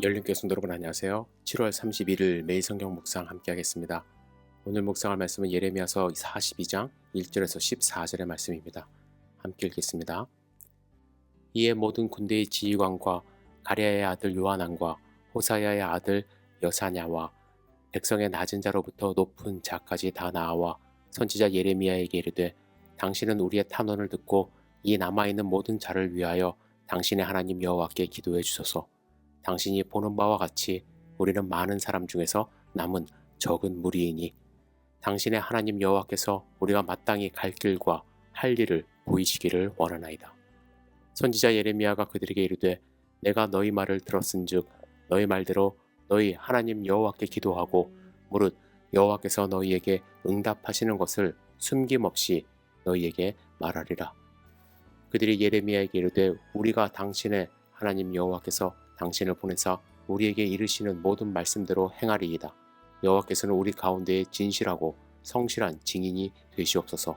열린교회 성도 여러분 안녕하세요. 7월 31일 매일 성경 묵상 함께 하겠습니다. 오늘 묵상할 말씀은 예레미야서 42장 1절에서 14절의 말씀입니다. 함께 읽겠습니다. 이에 모든 군대의 지휘관과 가랴의 아들 요하난과 호사야의 아들 여사냐와 백성의 낮은 자로부터 높은 자까지 다 나아와 선지자 예레미야에게 이르되 당신은 우리의 탄원을 듣고 이 남아있는 모든 자를 위하여 당신의 하나님 여호와께 기도해 주소서. 당신이 보는 바와 같이 우리는 많은 사람 중에서 남은 적은 무리이니 당신의 하나님 여호와께서 우리가 마땅히 갈 길과 할 일을 보이시기를 원하나이다. 선지자 예레미야가 그들에게 이르되 내가 너희 말을 들었은즉 너희 말대로 너희 하나님 여호와께 기도하고 무릇 여호와께서 너희에게 응답하시는 것을 숨김없이 너희에게 말하리라. 그들이 예레미야에게 이르되 우리가 당신의 하나님 여호와께서 당신을 보내사 우리에게 이르시는 모든 말씀대로 행하리이다. 여호와께서는 우리 가운데에 진실하고 성실한 증인이 되시옵소서.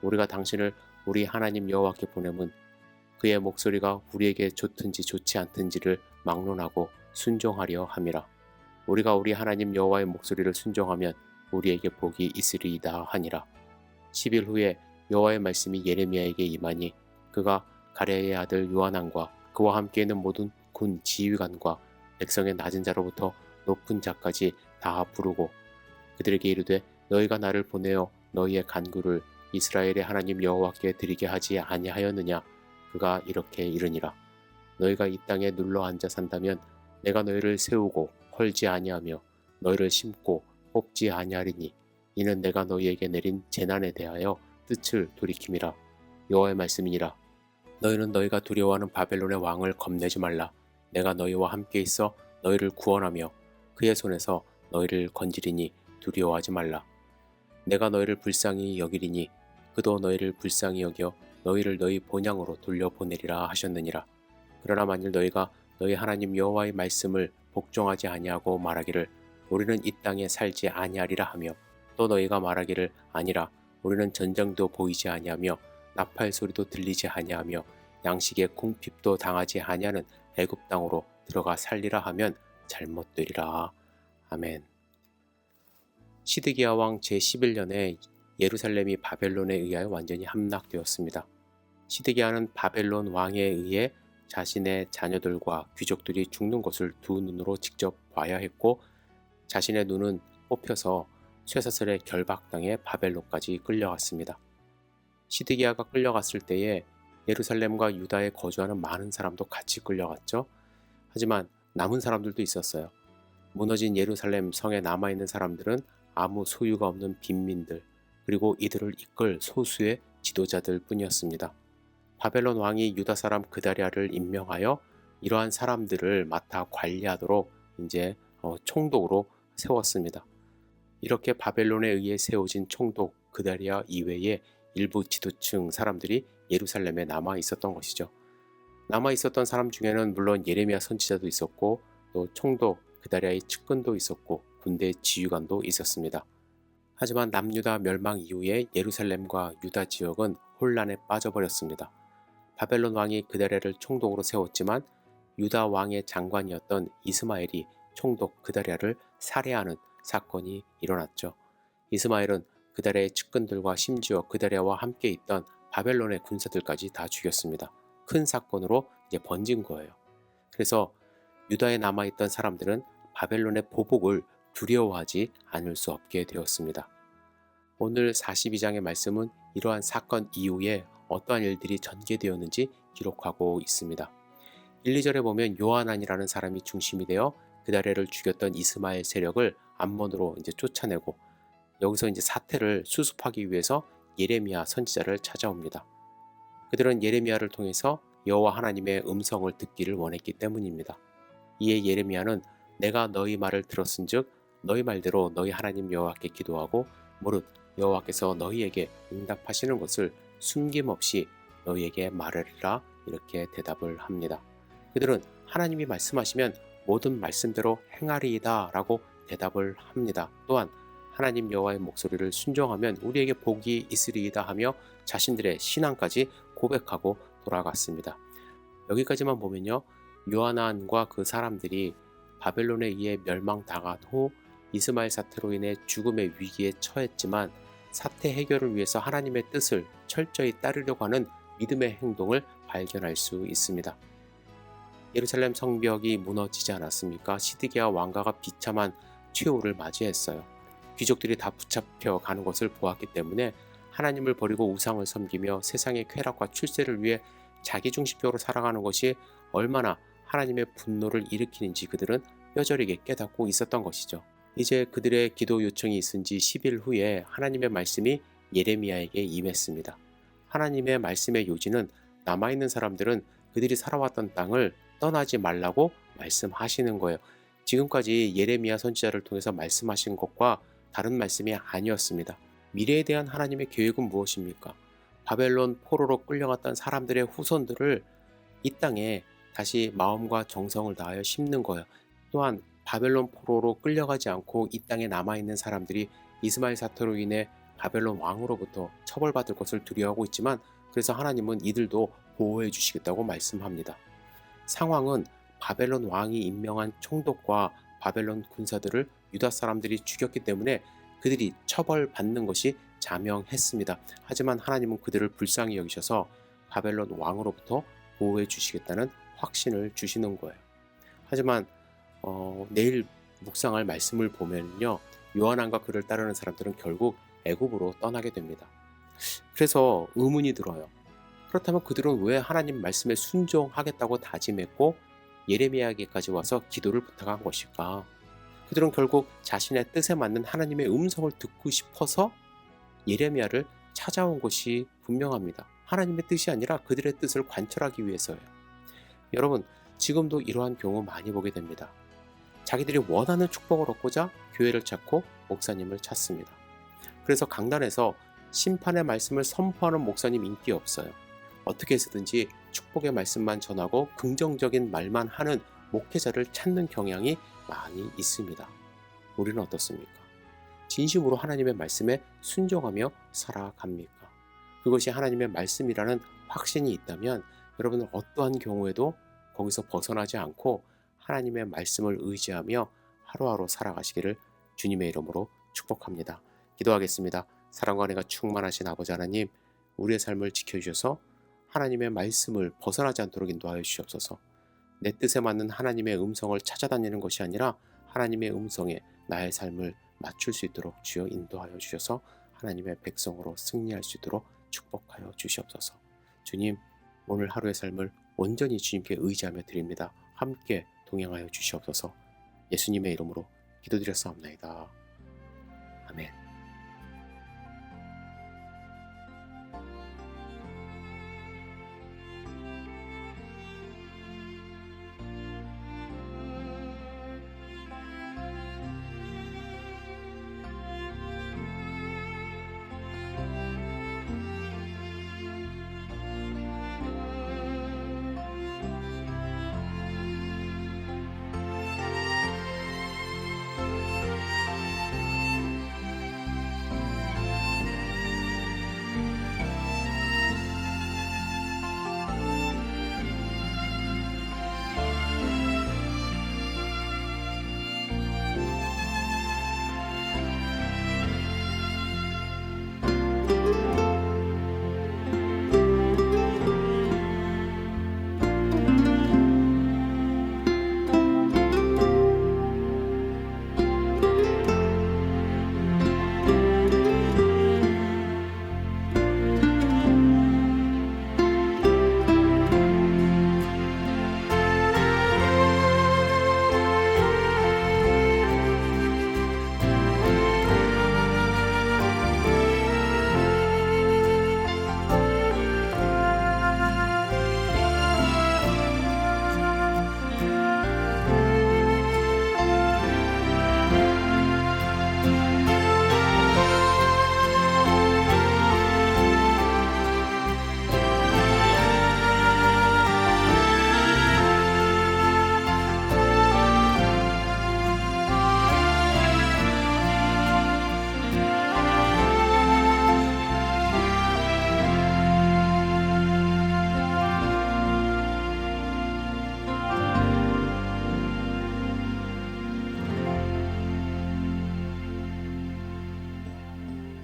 우리가 당신을 우리 하나님 여호와께 보내면 그의 목소리가 우리에게 좋든지 좋지 않든지를 막론하고 순종하려 함이라. 우리가 우리 하나님 여호와의 목소리를 순종하면 우리에게 복이 있으리이다 하니라. 10일 후에 여호와의 말씀이 예레미야에게 임하니 그가 가랴의 아들 요하난과 그와 함께 있는 모든 군 지휘관과 백성의 낮은 자로부터 높은 자까지 다 부르고 그들에게 이르되 너희가 나를 보내어 너희의 간구를 이스라엘의 하나님 여호와께 드리게 하지 아니하였느냐. 그가 이렇게 이르니라. 너희가 이 땅에 눌러 앉아 산다면 내가 너희를 세우고 헐지 아니하며 너희를 심고 뽑지 아니하리니 이는 내가 너희에게 내린 재난에 대하여 뜻을 돌이킴이라. 여호와의 말씀이니라. 너희는 너희가 두려워하는 바벨론의 왕을 겁내지 말라. 내가 너희와 함께 있어 너희를 구원하며 그의 손에서 너희를 건지리니 두려워하지 말라. 내가 너희를 불쌍히 여기리니 그도 너희를 불쌍히 여겨 너희를 너희 본향으로 돌려보내리라 하셨느니라. 그러나 만일 너희가 너희 하나님 여호와의 말씀을 복종하지 아니하고 말하기를 우리는 이 땅에 살지 아니하리라 하며 또 너희가 말하기를 아니라 우리는 전쟁도 보이지 아니하며 나팔 소리도 들리지 아니하며 양식의 궁핍도 당하지 아니하는 애굽 땅으로 들어가 살리라 하면 잘못되리라. 아멘. 시드기야 왕 제11년에 예루살렘이 바벨론에 의하여 완전히 함락되었습니다. 시드기야는 바벨론 왕에 의해 자신의 자녀들과 귀족들이 죽는 것을 두 눈으로 직접 봐야 했고 자신의 눈은 뽑혀서 쇠사슬에 결박당해 바벨론까지 끌려갔습니다. 시드기야가 끌려갔을 때에 예루살렘과 유다에 거주하는 많은 사람도 같이 끌려갔죠. 하지만 남은 사람들도 있었어요. 무너진 예루살렘 성에 남아있는 사람들은 아무 소유가 없는 빈민들 그리고 이들을 이끌 소수의 지도자들 뿐이었습니다. 바벨론 왕이 유다 사람 그다랴를 임명하여 이러한 사람들을 맡아 관리하도록 이제 총독으로 세웠습니다. 이렇게 바벨론에 의해 세워진 총독 그다랴 이외에 일부 지도층 사람들이 예루살렘에 남아 있었던 것이죠. 남아 있었던 사람 중에는 물론 예레미야 선지자도 있었고 또 총독 그다랴의 측근도 있었고 군대 지휘관도 있었습니다. 하지만 남유다 멸망 이후에 예루살렘과 유다 지역은 혼란에 빠져버렸습니다. 바벨론 왕이 그다랴를 총독으로 세웠지만 유다 왕의 장관이었던 이스마엘이 총독 그다랴를 살해하는 사건이 일어났죠. 이스마엘은 그다랴의 측근들과 심지어 그다랴와 함께 있던 바벨론의 군사들까지 다 죽였습니다. 큰 사건으로 이제 번진 거예요. 그래서 유다에 남아있던 사람들은 바벨론의 보복을 두려워하지 않을 수 없게 되었습니다. 오늘 42장의 말씀은 이러한 사건 이후에 어떠한 일들이 전개되었는지 기록하고 있습니다. 1, 2절에 보면 요하난이라는 사람이 중심이 되어 그다랴를 죽였던 이스마엘 세력을 암몬으로 이제 쫓아내고 여기서 이제 사태를 수습하기 위해서 예레미야 선지자를 찾아옵니다. 그들은 예레미야를 통해서 여호와 하나님의 음성을 듣기를 원했기 때문입니다. 이에 예레미야는 내가 너희 말을 들었은즉 너희 말대로 너희 하나님 여호와께 기도하고 무릇 여호와께서 너희에게 응답하시는 것을 숨김없이 너희에게 말하리라 이렇게 대답을 합니다. 그들은 하나님이 말씀하시면 모든 말씀대로 행하리이다 라고 대답을 합니다. 또한 하나님 여호와의 목소리를 순종하면 우리에게 복이 있으리이다 하며 자신들의 신앙까지 고백하고 돌아갔습니다. 여기까지만 보면요. 요하난과 그 사람들이 바벨론에 의해 멸망당한 후 이스마엘 사태로 인해 죽음의 위기에 처했지만 사태 해결을 위해서 하나님의 뜻을 철저히 따르려고 하는 믿음의 행동을 발견할 수 있습니다. 예루살렘 성벽이 무너지지 않았습니까? 시드기야 왕가가 비참한 최후를 맞이했어요. 귀족들이 다 붙잡혀 가는 것을 보았기 때문에 하나님을 버리고 우상을 섬기며 세상의 쾌락과 출세를 위해 자기중심적으로 살아가는 것이 얼마나 하나님의 분노를 일으키는지 그들은 뼈저리게 깨닫고 있었던 것이죠. 이제 그들의 기도 요청이 있은 지 10일 후에 하나님의 말씀이 예레미야에게 임했습니다. 하나님의 말씀의 요지는 남아있는 사람들은 그들이 살아왔던 땅을 떠나지 말라고 말씀하시는 거예요. 지금까지 예레미야 선지자를 통해서 말씀하신 것과 다른 말씀이 아니었습니다. 미래에 대한 하나님의 계획은 무엇입니까? 바벨론 포로로 끌려갔던 사람들의 후손들을 이 땅에 다시 마음과 정성을 다하여 심는 거예요. 또한 바벨론 포로로 끌려가지 않고 이 땅에 남아있는 사람들이 이스마엘 사태로 인해 바벨론 왕으로부터 처벌받을 것을 두려워하고 있지만 그래서 하나님은 이들도 보호해 주시겠다고 말씀합니다. 상황은 바벨론 왕이 임명한 총독과 바벨론 군사들을 유다 사람들이 죽였기 때문에 그들이 처벌받는 것이 자명했습니다. 하지만 하나님은 그들을 불쌍히 여기셔서 바벨론 왕으로부터 보호해 주시겠다는 확신을 주시는 거예요. 하지만 내일 묵상할 말씀을 보면요, 요한왕과 그를 따르는 사람들은 결국 애굽으로 떠나게 됩니다. 그래서 의문이 들어요. 그렇다면 그들은 왜 하나님 말씀에 순종하겠다고 다짐했고 예레미야에게까지 와서 기도를 부탁한 것일까? 그들은 결국 자신의 뜻에 맞는 하나님의 음성을 듣고 싶어서 예레미야를 찾아온 것이 분명합니다. 하나님의 뜻이 아니라 그들의 뜻을 관철하기 위해서예요. 여러분, 지금도 이러한 경우 많이 보게 됩니다. 자기들이 원하는 축복을 얻고자 교회를 찾고 목사님을 찾습니다. 그래서 강단에서 심판의 말씀을 선포하는 목사님 인기 없어요. 어떻게 해서든지 축복의 말씀만 전하고 긍정적인 말만 하는 목회자를 찾는 경향이 많이 있습니다. 우리는 어떻습니까? 진심으로 하나님의 말씀에 순종하며 살아갑니까? 그것이 하나님의 말씀이라는 확신이 있다면 여러분은 어떠한 경우에도 거기서 벗어나지 않고 하나님의 말씀을 의지하며 하루하루 살아가시기를 주님의 이름으로 축복합니다. 기도하겠습니다. 사랑과 은혜가 충만하신 아버지 하나님, 우리의 삶을 지켜주셔서 하나님의 말씀을 벗어나지 않도록 인도하여 주시옵소서. 내 뜻에 맞는 하나님의 음성을 찾아다니는 것이 아니라 하나님의 음성에 나의 삶을 맞출 수 있도록 주여 인도하여 주셔서 하나님의 백성으로 승리할 수 있도록 축복하여 주시옵소서. 주님, 오늘 하루의 삶을 온전히 주님께 의지하며 드립니다. 함께 동행하여 주시옵소서. 예수님의 이름으로 기도드렸사옵나이다.